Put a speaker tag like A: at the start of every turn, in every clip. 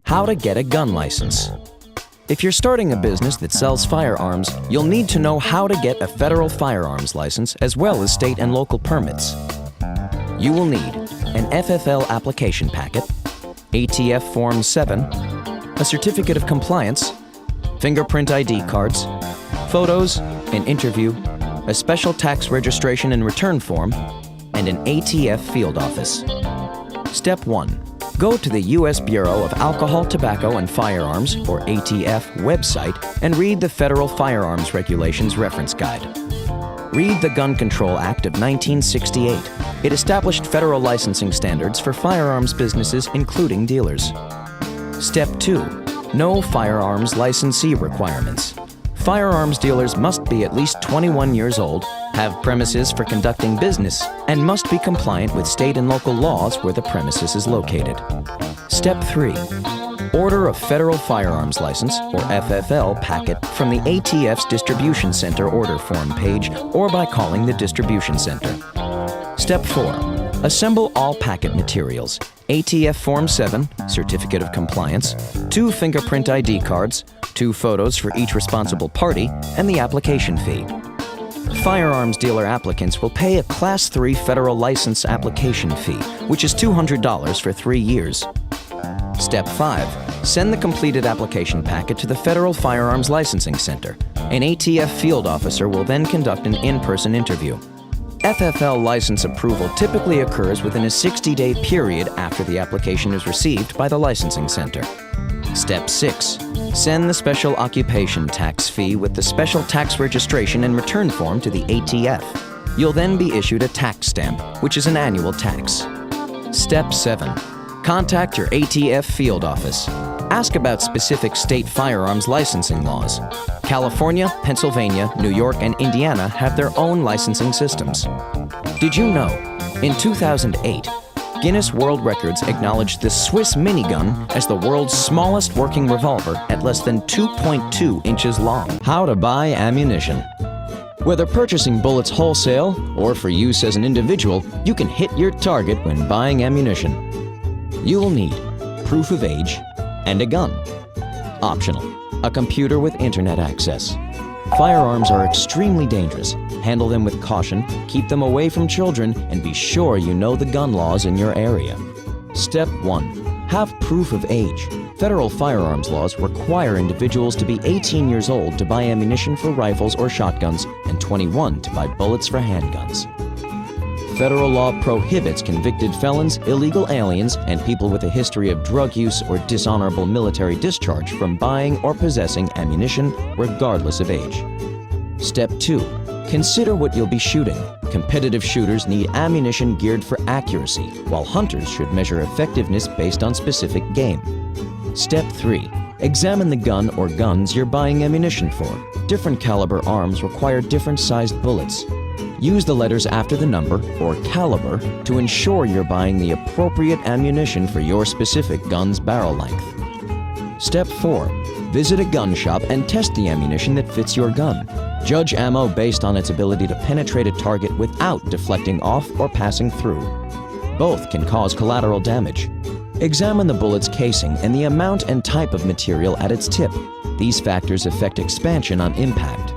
A: How to get a gun license. If you're starting a business that sells firearms, you'll need to know how to get a federal firearms license as well as state and local permits. You will need an FFL application packet, ATF Form 7, a certificate of compliance, fingerprint ID cards, photos, an interview, a special tax registration and return form, and an ATF field office. Step 1. Go to the U.S. Bureau of Alcohol, Tobacco, and Firearms, or ATF, website and read the Federal Firearms Regulations Reference Guide. Read the Gun Control Act of 1968. It established federal licensing standards for firearms businesses, including dealers. Step 2. Know firearms licensee requirements. Firearms dealers must be at least 21 years old, have premises for conducting business, and must be compliant with state and local laws where the premises is located. Step 3. Order a Federal Firearms License, or FFL, packet from the ATF's Distribution Center order form page or by calling the Distribution Center. Step 4. Assemble all packet materials: ATF Form 7, Certificate of Compliance, 2 fingerprint ID cards, 2 photos for each responsible party, and the application fee. Firearms dealer applicants will pay a Class 3 federal license application fee, which is $200 for 3 years. Step 5. Send the completed application packet to the Federal Firearms Licensing Center. An ATF field officer will then conduct an in-person interview. FFL license approval typically occurs within a 60-day period after the application is received by the licensing center. Step 6. Send the special occupation tax fee with the special tax registration and return form to the ATF. You'll then be issued a tax stamp, which is an annual tax. Step 7. Contact your ATF field office. Ask about specific state firearms licensing laws. California, Pennsylvania, New York, and Indiana have their own licensing systems. Did you know, in 2008, Guinness World Records acknowledged the Swiss minigun as the world's smallest working revolver at less than 2.2 inches long. How to buy ammunition. Whether purchasing bullets wholesale or for use as an individual, you can hit your target when buying ammunition. You will need proof of age and a gun. Optional, a computer with internet access. Firearms are extremely dangerous. Handle them with caution, keep them away from children, and be sure you know the gun laws in your area. Step 1. Have proof of age. Federal firearms laws require individuals to be 18 years old to buy ammunition for rifles or shotguns and 21 to buy bullets for handguns. Federal law prohibits convicted felons, illegal aliens, and people with a history of drug use or dishonorable military discharge from buying or possessing ammunition regardless of age. Step 2. Consider what you'll be shooting. Competitive shooters need ammunition geared for accuracy, while hunters should measure effectiveness based on specific game. Step 3. Examine the gun or guns you're buying ammunition for. Different caliber arms require different sized bullets. Use the letters after the number, or caliber, to ensure you're buying the appropriate ammunition for your specific gun's barrel length. Step 4. Visit a gun shop and test the ammunition that fits your gun. Judge ammo based on its ability to penetrate a target without deflecting off or passing through. Both can cause collateral damage. Examine the bullet's casing and the amount and type of material at its tip. These factors affect expansion on impact.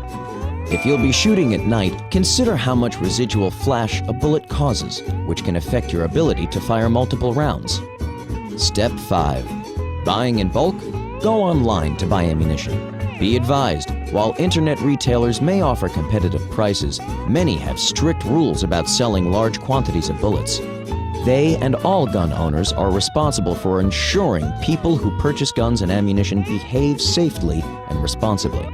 A: If you'll be shooting at night, consider how much residual flash a bullet causes, which can affect your ability to fire multiple rounds. Step 5. Buying in bulk? Go online to buy ammunition. Be advised, while internet retailers may offer competitive prices, many have strict rules about selling large quantities of bullets. They and all gun owners are responsible for ensuring people who purchase guns and ammunition behave safely and responsibly.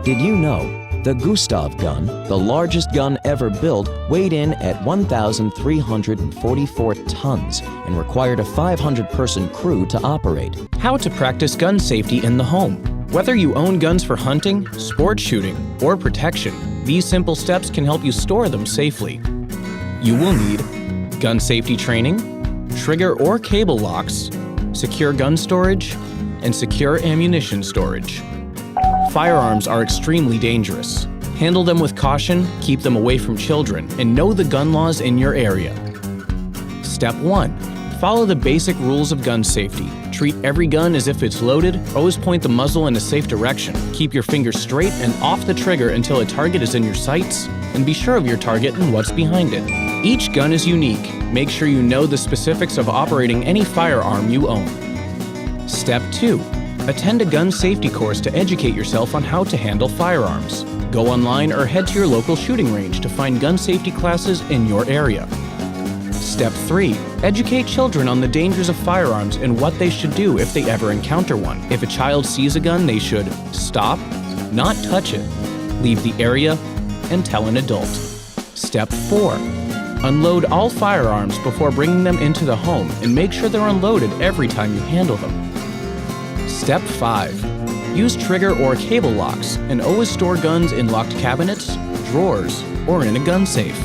A: Did you know the Gustav gun, the largest gun ever built, weighed in at 1,344 tons and required a 500-person crew to operate?
B: How to practice gun safety in the home. Whether you own guns for hunting, sport shooting, or protection, these simple steps can help you store them safely. You will need gun safety training, trigger or cable locks, secure gun storage, and secure ammunition storage. Firearms are extremely dangerous. Handle them with caution, keep them away from children, and know the gun laws in your area. Step 1. Follow the basic rules of gun safety. Treat every gun as if it's loaded, always point the muzzle in a safe direction. Keep your fingers straight and off the trigger until a target is in your sights, and be sure of your target and what's behind it. Each gun is unique. Make sure you know the specifics of operating any firearm you own. Step 2. Attend a gun safety course to educate yourself on how to handle firearms. Go online or head to your local shooting range to find gun safety classes in your area. Step 3. Educate children on the dangers of firearms and what they should do if they ever encounter one. If a child sees a gun, they should stop, not touch it, leave the area, and tell an adult. Step 4. Unload all firearms before bringing them into the home and make sure they're unloaded every time you handle them. Step 5. Use trigger or cable locks and always store guns in locked cabinets, drawers, or in a gun safe.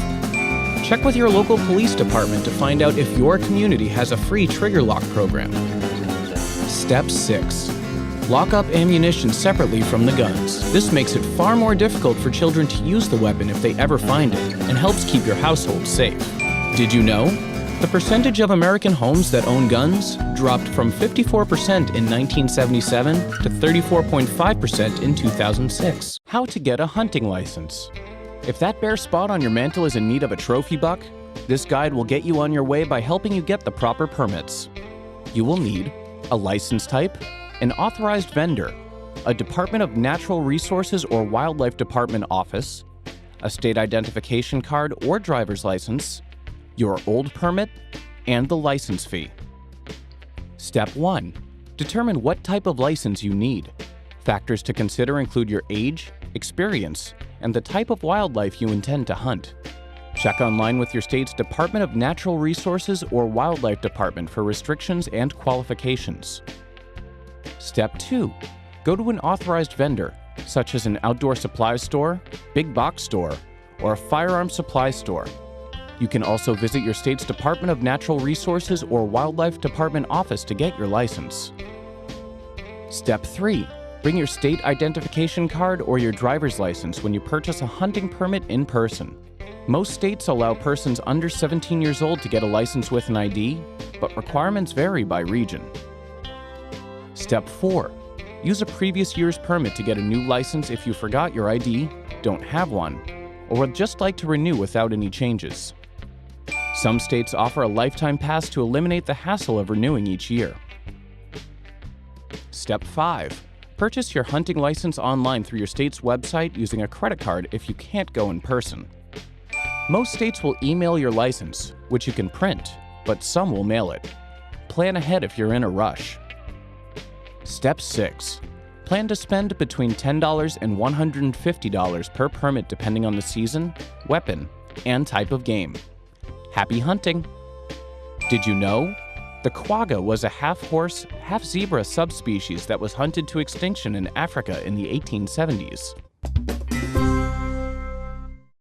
B: Check with your local police department to find out if your community has a free trigger lock program. Step 6. Lock up ammunition separately from the guns. This makes it far more difficult for children to use the weapon if they ever find it, and helps keep your household safe. Did you know? The percentage of American homes that own guns dropped from 54% in 1977 to 34.5% in 2006. How to get a hunting license. If that bare spot on your mantle is in need of a trophy buck, this guide will get you on your way by helping you get the proper permits. You will need a license type, an authorized vendor, a Department of Natural Resources or Wildlife Department office, a state identification card or driver's license, your old permit, and the license fee. Step 1. Determine what type of license you need. Factors to consider include your age, experience, and the type of wildlife you intend to hunt. Check online with your state's Department of Natural Resources or Wildlife Department for restrictions and qualifications. Step 2. Go to an authorized vendor, such as an outdoor supply store, big box store, or a firearm supply store. You can also visit your state's Department of Natural Resources or Wildlife Department office to get your license. Step 3. Bring your state identification card or your driver's license when you purchase a hunting permit in person. Most states allow persons under 17 years old to get a license with an ID, but requirements vary by region. Step 4. Use a previous year's permit to get a new license if you forgot your ID, don't have one, or would just like to renew without any changes. Some states offer a lifetime pass to eliminate the hassle of renewing each year. Step 5. Purchase your hunting license online through your state's website using a credit card if you can't go in person. Most states will email your license, which you can print, but some will mail it. Plan ahead if you're in a rush. Step 6. Plan to spend between $10 and $150 per permit depending on the season, weapon, and type of game. Happy hunting! Did you know? The quagga was a half-horse, half-zebra subspecies that was hunted to extinction in Africa in the 1870s.